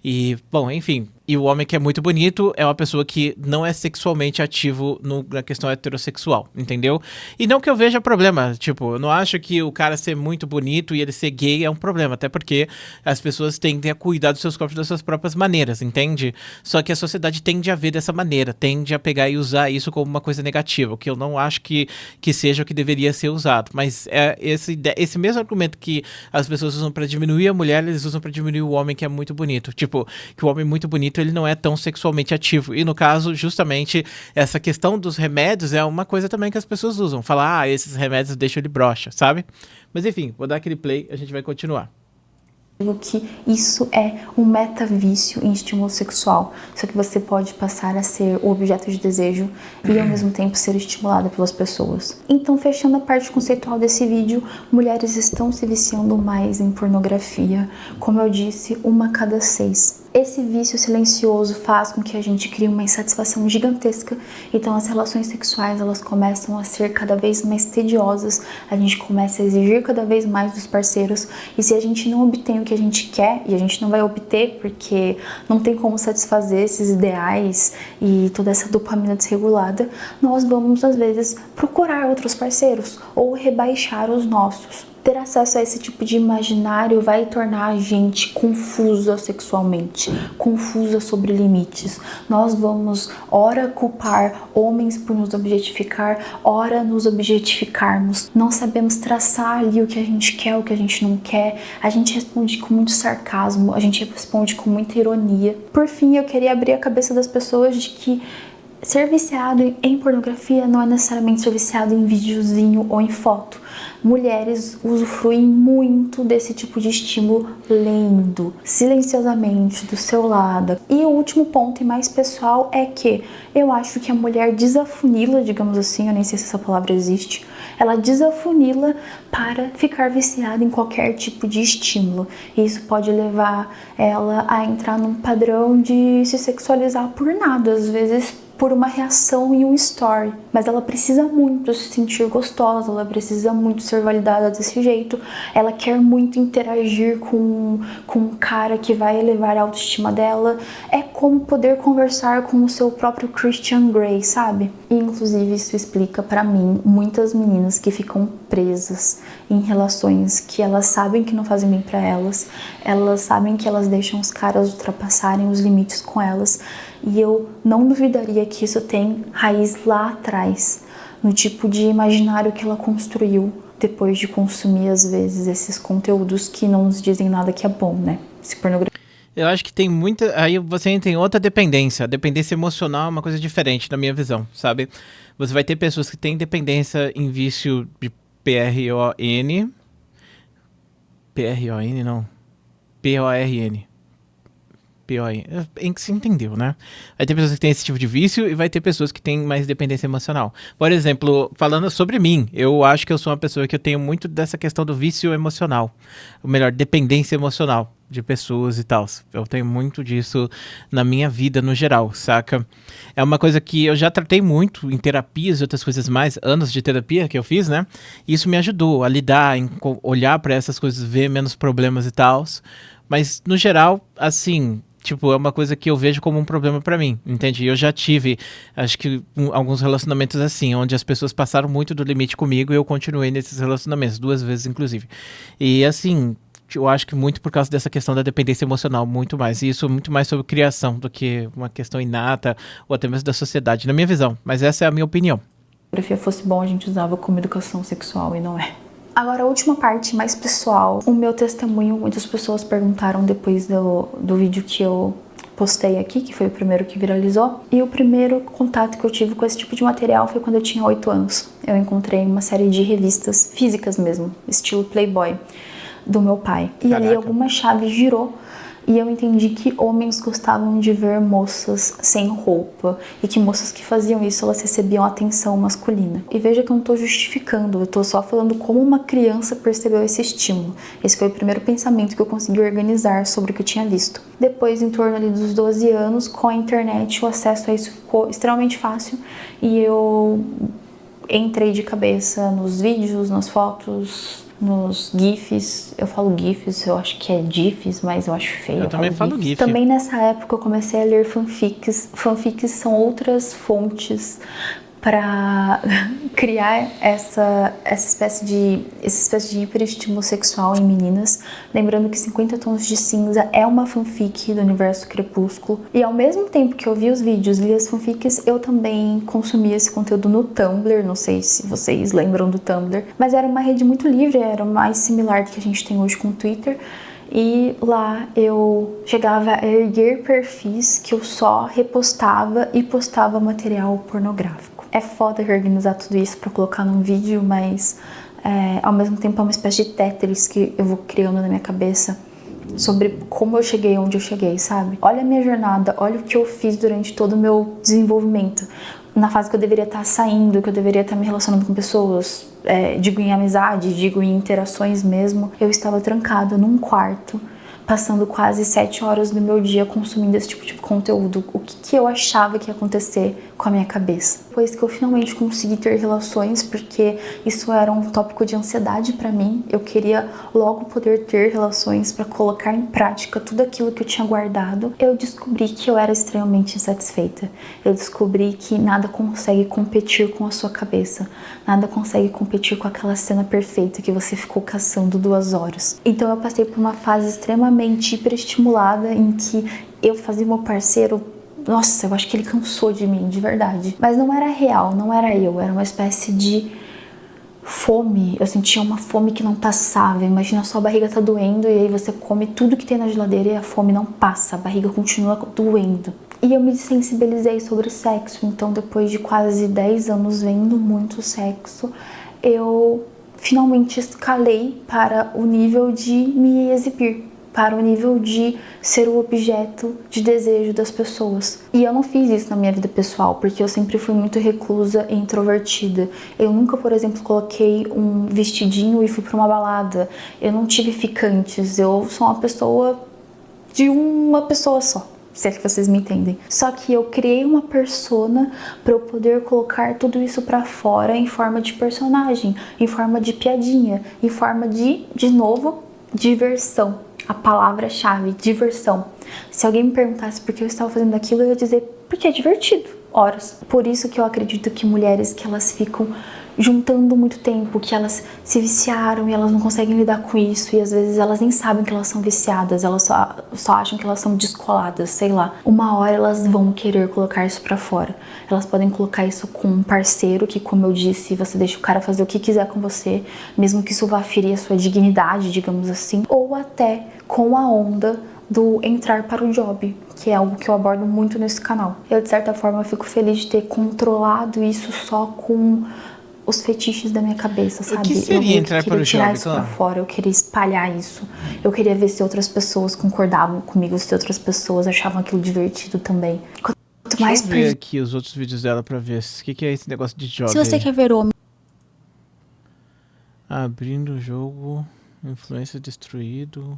E, bom, enfim. E o homem que é muito bonito é uma pessoa que não é sexualmente ativo na questão heterossexual, entendeu? E não que eu veja problema, tipo, eu não acho que o cara ser muito bonito e ele ser gay é um problema, até porque as pessoas tendem a cuidar dos seus corpos das suas próprias maneiras, entende? Só que a sociedade tende a ver dessa maneira, tende a pegar e usar isso como uma coisa negativa, o que eu não acho que seja o que deveria ser usado. Mas é esse mesmo argumento que as pessoas usam pra diminuir a mulher, eles usam pra diminuir o homem que é muito bonito. Tipo, que o homem muito bonito, ele não é tão sexualmente ativo. E no caso, justamente, essa questão dos remédios é uma coisa também que as pessoas usam. Falar, esses remédios deixam ele broxa, sabe? Mas enfim, vou dar aquele play, a gente vai continuar. Que isso é um metavício em estímulo sexual, só que você pode passar a ser o objeto de desejo e ao mesmo tempo ser estimulada pelas pessoas. Então, fechando a parte conceitual desse vídeo, mulheres estão se viciando mais em pornografia, como eu disse, 1 a cada 6. Esse vício silencioso faz com que a gente crie uma insatisfação gigantesca, então as relações sexuais elas começam a ser cada vez mais tediosas, a gente começa a exigir cada vez mais dos parceiros, e se a gente não obtém o que a gente quer, e a gente não vai obter porque não tem como satisfazer esses ideais e toda essa dopamina desregulada, nós vamos às vezes procurar outros parceiros ou rebaixar os nossos. Ter acesso a esse tipo de imaginário vai tornar a gente confusa sexualmente, confusa sobre limites. Nós vamos, ora, culpar homens por nos objetificar, ora, nos objetificarmos. Não sabemos traçar ali o que a gente quer, o que a gente não quer. A gente responde com muito sarcasmo, a gente responde com muita ironia. Por fim, eu queria abrir a cabeça das pessoas de que ser viciado em pornografia não é necessariamente ser viciado em videozinho ou em foto. Mulheres usufruem muito desse tipo de estímulo lendo, silenciosamente, do seu lado. E o último ponto e mais pessoal é que eu acho que a mulher desafunila, digamos assim, eu nem sei se essa palavra existe, ela desafunila para ficar viciada em qualquer tipo de estímulo. E isso pode levar ela a entrar num padrão de se sexualizar por nada, às vezes por uma reação em um story. Mas ela precisa muito se sentir gostosa, ela precisa muito ser validada desse jeito, ela quer muito interagir com um cara que vai elevar a autoestima dela. É como poder conversar com o seu próprio Christian Grey, sabe? E, inclusive, isso explica pra mim muitas meninas que ficam presas em relações que elas sabem que não fazem bem pra elas sabem que elas deixam os caras ultrapassarem os limites com elas. E eu não duvidaria que isso tem raiz lá atrás, no tipo de imaginário que ela construiu depois de consumir, às vezes, esses conteúdos que não nos dizem nada que é bom, né? Eu acho que tem muita... Aí você entra em outra dependência. A dependência emocional é uma coisa diferente, na minha visão, sabe? Você vai ter pessoas que têm dependência em vício de PRON... PRON, não. PORN. Em que se entendeu, né? Vai ter pessoas que têm esse tipo de vício e vai ter pessoas que têm mais dependência emocional. Por exemplo, falando sobre mim, eu acho que eu sou uma pessoa que eu tenho muito dessa questão do vício emocional. Ou melhor, dependência emocional de pessoas e tal. Eu tenho muito disso na minha vida no geral, saca? É uma coisa que eu já tratei muito em terapias e outras coisas mais, anos de terapia que eu fiz, né? E isso me ajudou a lidar, olhar para essas coisas, ver menos problemas e tal. Mas, no geral, assim... Tipo, é uma coisa que eu vejo como um problema pra mim, entende? Eu já tive, acho que, alguns relacionamentos assim, onde as pessoas passaram muito do limite comigo e eu continuei nesses relacionamentos, 2 vezes, inclusive. E, assim, eu acho que muito por causa dessa questão da dependência emocional, muito mais. E isso é muito mais sobre criação do que uma questão inata ou até mesmo da sociedade, na minha visão. Mas essa é a minha opinião. Se a pornografia fosse bom, a gente usava como educação sexual e não é. Agora, a última parte, mais pessoal, o meu testemunho. Muitas pessoas perguntaram depois do vídeo que eu postei aqui, que foi o primeiro que viralizou. E o primeiro contato que eu tive com esse tipo de material foi quando eu tinha 8 anos. Eu encontrei uma série de revistas físicas mesmo, estilo Playboy, do meu pai. E ali alguma chave girou. E eu entendi que homens gostavam de ver moças sem roupa e que moças que faziam isso, elas recebiam atenção masculina. E veja que eu não estou justificando, eu estou só falando como uma criança percebeu esse estímulo. Esse foi o primeiro pensamento que eu consegui organizar sobre o que eu tinha visto. Depois, em torno ali dos 12 anos, com a internet, o acesso a isso ficou extremamente fácil e eu entrei de cabeça nos vídeos, nas fotos, nos GIFs. Eu falo GIFs, eu acho que é GIFs, mas eu acho feio. Eu também falo GIF. Também nessa época eu comecei a ler fanfics. Fanfics são outras fontes para criar essa espécie de hiperestímulo sexual em meninas. Lembrando que 50 Tons de Cinza é uma fanfic do universo Crepúsculo. E ao mesmo tempo que eu vi os vídeos, li as fanfics, eu também consumia esse conteúdo no Tumblr. Não sei se vocês lembram do Tumblr, mas era uma rede muito livre, era mais similar do que a gente tem hoje com o Twitter. E lá eu chegava a erguer perfis que eu só repostava e postava material pornográfico. É foda organizar tudo isso pra colocar num vídeo, mas ao mesmo tempo é uma espécie de Tetris que eu vou criando na minha cabeça sobre como eu cheguei onde eu cheguei, sabe? Olha a minha jornada, olha o que eu fiz durante todo o meu desenvolvimento. Na fase que eu deveria estar saindo, que eu deveria estar me relacionando com pessoas, digo em amizade, digo em interações mesmo, eu estava trancada num quarto, passando quase 7 horas do meu dia consumindo esse tipo de conteúdo. O que eu achava que ia acontecer com a minha cabeça. Depois que eu finalmente consegui ter relações, porque isso era um tópico de ansiedade pra mim, eu queria logo poder ter relações pra colocar em prática tudo aquilo que eu tinha guardado, eu descobri que eu era extremamente insatisfeita. Eu descobri que nada consegue competir com a sua cabeça, nada consegue competir com aquela cena perfeita que você ficou caçando 2 horas. Então eu passei por uma fase extremamente hiperestimulada em que eu fazia meu parceiro, nossa, eu acho que ele cansou de mim, de verdade. Mas não era real, não era eu, era uma espécie de fome. Eu sentia uma fome que não passava. Imagina, a sua barriga tá doendo e aí você come tudo que tem na geladeira e a fome não passa, a barriga continua doendo. E eu me sensibilizei sobre sexo, então depois de quase 10 anos vendo muito sexo, eu finalmente escalei para o nível de me exibir, para o nível de ser o objeto de desejo das pessoas. E eu não fiz isso na minha vida pessoal, porque eu sempre fui muito reclusa e introvertida. Eu nunca, por exemplo, coloquei um vestidinho e fui para uma balada. Eu não tive ficantes, eu sou uma pessoa de uma pessoa só, se é que vocês me entendem. Só que eu criei uma persona para eu poder colocar tudo isso para fora em forma de personagem, em forma de piadinha, em forma de novo, diversão. A palavra-chave, diversão. Se alguém me perguntasse por que eu estava fazendo aquilo, eu ia dizer, porque é divertido, horas. Por isso que eu acredito que mulheres que elas ficam juntando muito tempo, que elas se viciaram e elas não conseguem lidar com isso, e às vezes elas nem sabem que elas são viciadas, elas só acham que elas são descoladas, sei lá. Uma hora elas vão querer colocar isso pra fora. Elas podem colocar isso com um parceiro, que, como eu disse, você deixa o cara fazer o que quiser com você, mesmo que isso vá ferir a sua dignidade, digamos assim, ou até com a onda do entrar para o job, que é algo que eu abordo muito nesse canal. Eu, de certa forma, fico feliz de ter controlado isso só com os fetiches da minha cabeça, sabe? O que seria entrar para o tirar job, isso pra fora, eu queria espalhar isso. Eu queria ver se outras pessoas concordavam comigo, se outras pessoas achavam aquilo divertido também. Quanto mais Deixa eu ver aqui os outros vídeos dela pra ver o que é esse negócio de job. Se você aí. quer ver homem Abrindo o jogo, influência destruído,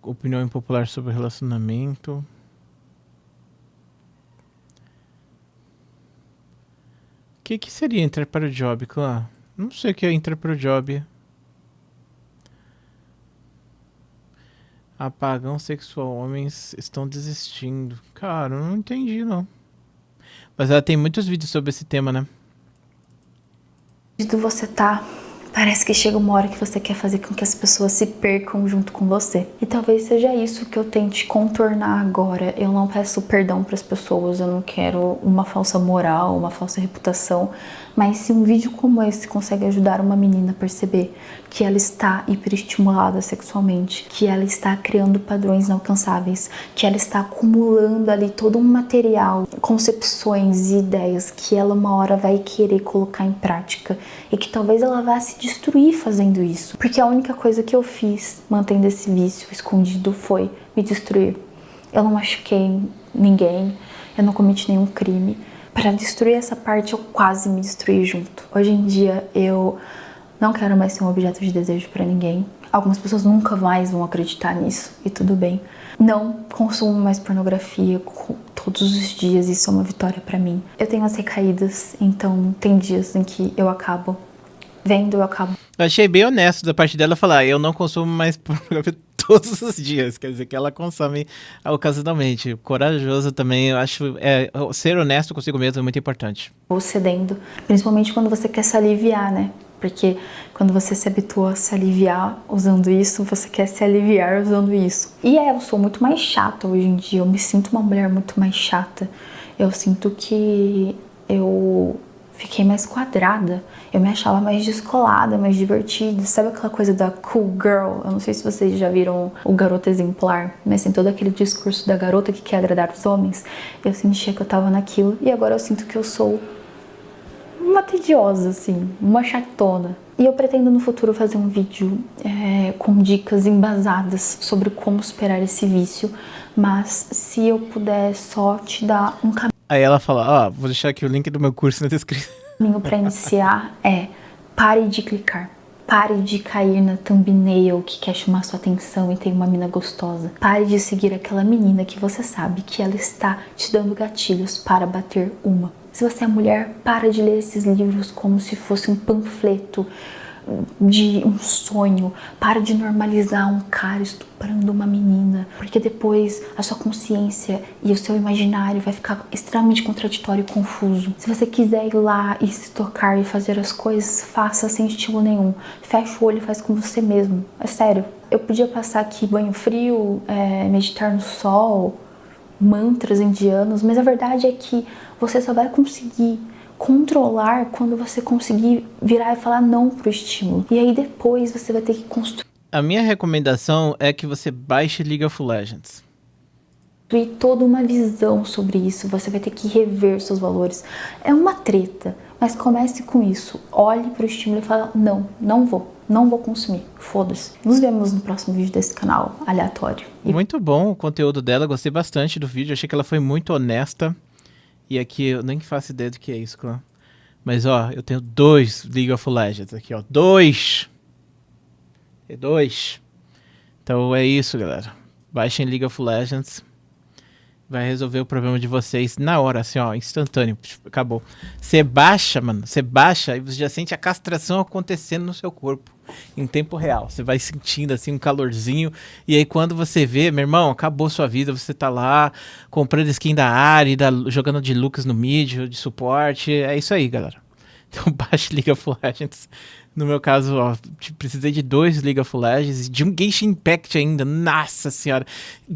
opinião impopular sobre relacionamento. O que seria entrar para o job, Clã? Não sei o que é entrar para o job. Apagão sexual, homens estão desistindo. Cara, eu não entendi não. Mas ela tem muitos vídeos sobre esse tema, né? você tá, parece que chega uma hora que você quer fazer com que as pessoas se percam junto com você. E talvez seja isso que eu tente contornar agora. Eu não peço perdão para as pessoas, eu não quero uma falsa moral, uma falsa reputação. Mas se um vídeo como esse consegue ajudar uma menina a perceber que ela está hiperestimulada sexualmente, que ela está criando padrões inalcançáveis, que ela está acumulando ali todo um material, concepções e ideias que ela uma hora vai querer colocar em prática e que talvez ela vá se destruir fazendo isso. Porque a única coisa que eu fiz mantendo esse vício escondido foi me destruir. Eu não machuquei ninguém, eu não cometi nenhum crime. Para destruir essa parte, eu quase me destruí junto. Hoje em dia, eu não quero mais ser um objeto de desejo para ninguém. Algumas pessoas nunca mais vão acreditar nisso, e tudo bem. Não consumo mais pornografia todos os dias, isso é uma vitória para mim. Eu tenho as recaídas, então tem dias em que eu acabo vendo, eu acabo... Eu achei bem honesto da parte dela falar, eu não consumo mais pornografia todos os dias, quer dizer que ela consome ocasionalmente. Corajoso também, eu acho, ser honesto consigo mesmo é muito importante. Ou cedendo, principalmente quando você quer se aliviar, né? Porque quando você se habitua a se aliviar usando isso, você quer se aliviar usando isso. E eu sou muito mais chata hoje em dia, eu me sinto uma mulher muito mais chata. Eu sinto que eu fiquei mais quadrada, eu me achava mais descolada, mais divertida. Sabe aquela coisa da cool girl? Eu não sei se vocês já viram o Garota Exemplar, mas tem todo aquele discurso da garota que quer agradar os homens. Eu sentia que eu tava naquilo e agora eu sinto que eu sou uma tediosa, assim, uma chatona. E eu pretendo no futuro fazer um vídeo com dicas embasadas sobre como superar esse vício, mas se eu puder só te dar um Aí ela fala, vou deixar aqui o link do meu curso na descrição. caminho para iniciar pare de clicar. Pare de cair na thumbnail que quer chamar sua atenção e tem uma mina gostosa. Pare de seguir aquela menina que você sabe que ela está te dando gatilhos para bater uma. Se você é mulher, para de ler esses livros como se fosse um panfleto de um sonho. Para de normalizar um cara estuprando uma menina, porque depois a sua consciência e o seu imaginário vai ficar extremamente contraditório e confuso. Se você quiser ir lá e se tocar e fazer as coisas, faça sem estímulo nenhum. Fecha o olho e faz com você mesmo. É sério. Eu podia passar aqui banho frio, meditar no sol, mantras indianos, mas a verdade é que você só vai conseguir controlar quando você conseguir virar e falar não pro estímulo. E aí depois você vai ter que construir A minha recomendação é que você baixe League of Legends. toda uma visão sobre isso. Você vai ter que rever seus valores. É uma treta, mas comece com isso. Olhe pro estímulo e fala, não vou consumir, foda-se. Nos vemos no próximo vídeo desse canal aleatório. Muito bom o conteúdo dela, gostei bastante do vídeo, achei que ela foi muito honesta. E aqui eu nem faço ideia do que é isso, claro. Mas eu tenho 2 League of Legends aqui, 2. É 2. Então é isso, galera. Baixem League of Legends. Vai resolver o problema de vocês na hora, assim, instantâneo. Acabou. Você baixa, mano. Você baixa e você já sente a castração acontecendo no seu corpo. Em tempo real. Você vai sentindo, assim, um calorzinho. E aí, quando você vê, meu irmão, acabou sua vida. Você tá lá comprando skin da Ahri, jogando de Lucas no mid, de suporte. É isso aí, galera. Então, baixe League of Legends. No meu caso, precisei de 2 League of Legends e de um Genshin Impact ainda. Nossa senhora.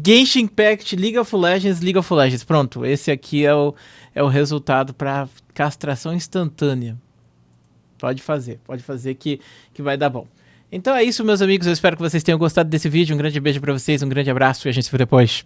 Genshin Impact, League of Legends. Pronto, esse aqui é o resultado para castração instantânea. Pode fazer que vai dar bom. Então é isso, meus amigos. Eu espero que vocês tenham gostado desse vídeo. Um grande beijo para vocês, um grande abraço e a gente se vê depois.